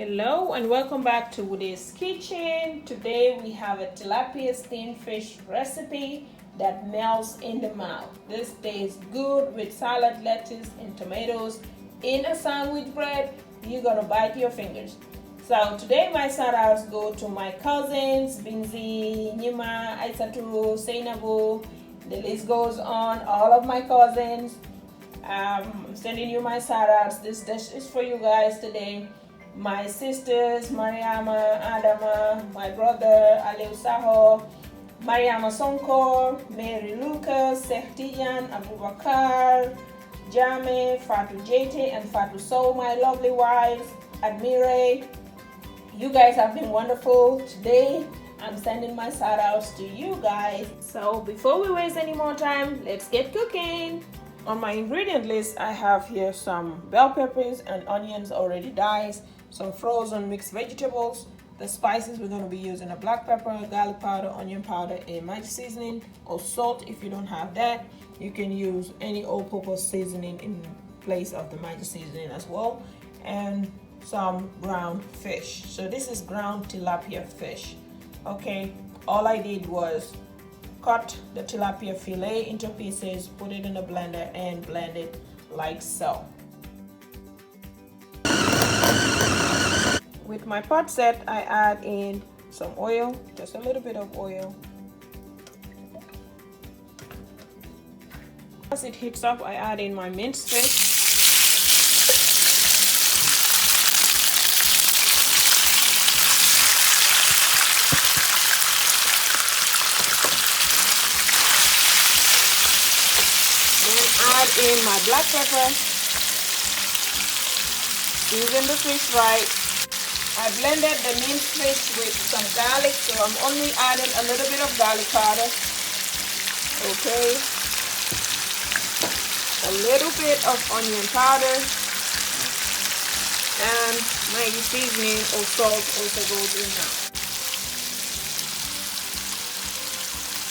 Hello and welcome back to Woody's Kitchen. Today we have a tilapia steamed fish recipe that melts in the mouth. This tastes good with salad, lettuce, and tomatoes in a sandwich bread. You're gonna bite your fingers. So today my shout outs go to my cousins, Binzi, Nima, Aisatu, Seinabu. The list goes on. All of my cousins. I'm sending you my shout outs. This dish is for you guys today. My sisters, Mariama, Adama, my brother, Aliu Saho, Mariama Sonkor, Mary Lucas, Sehtijan, Abubakar, Jame, Fatu Jete, and Fatu So, my lovely wives, Admire. You guys have been wonderful. Today, I'm sending my shout outs to you guys. So before we waste any more time, let's get cooking. On my ingredient list, I have here some bell peppers and onions already diced, some frozen mixed vegetables. The spices we're going to be using a black pepper, garlic powder, onion powder, a magic seasoning, or salt. If you don't have that, you can use any all-purpose seasoning in place of the magic seasoning as well, and some ground fish. So this is ground tilapia fish. Okay, all I did was cut the tilapia fillet into pieces, put it in a blender, and blend it like so. With my pot set, I add in some oil, just a little bit of oil. As it heats up, I add in my minced fish. Add in my black pepper, season the fish right. I blended the minced fish with some garlic, so I'm only adding a little bit of garlic powder. Okay, a little bit of onion powder, and Maggi seasoning or salt also goes in now.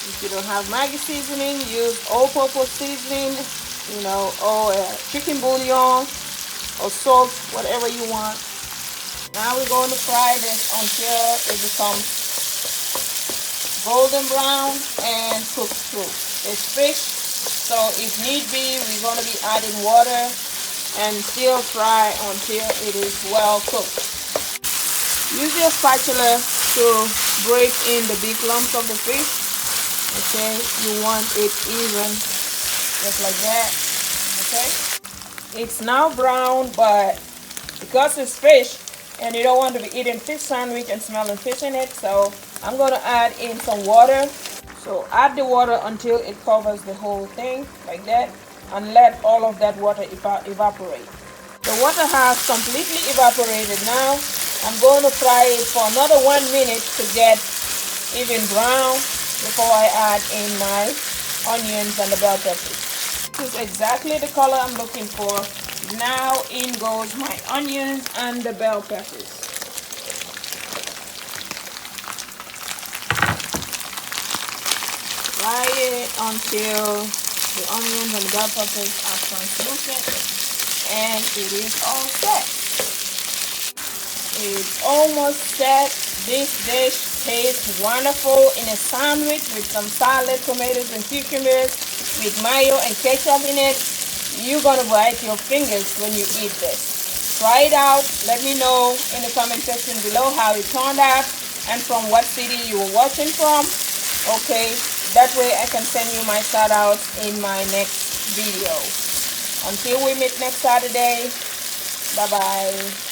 If you don't have Maggi seasoning, use all-purpose seasoning, or chicken bouillon or salt, whatever you want. Now we're going to fry this until it becomes golden brown and cooked through. It's fish, so if need be, we're going to be adding water and still fry until it is well cooked. Use your spatula to break in the big lumps of the fish. Okay, you want it even, just like that. Okay, it's now brown, but because it's fish and you don't want to be eating fish sandwich and smelling fish in it, so I'm going to add in some water. So add the water until it covers the whole thing like that, and let all of that water evaporate. The water has completely evaporated. Now I'm going to fry it for another 1 minute to get even brown before I add in my onions and the bell peppers. This is exactly the color I'm looking for. Now in goes my onions and the bell peppers. Fry it until the onions and the bell peppers are translucent, and it is all set. It's almost set. This dish tastes wonderful in a sandwich with some salad, tomatoes, and cucumbers, with mayo and ketchup in it. You're gonna bite your fingers when you eat this. Try it out. Let me know in the comment section below how it turned out and from what city you were watching from. Okay, that way I can send you my shout outs in my next video. Until we meet next Saturday, bye bye.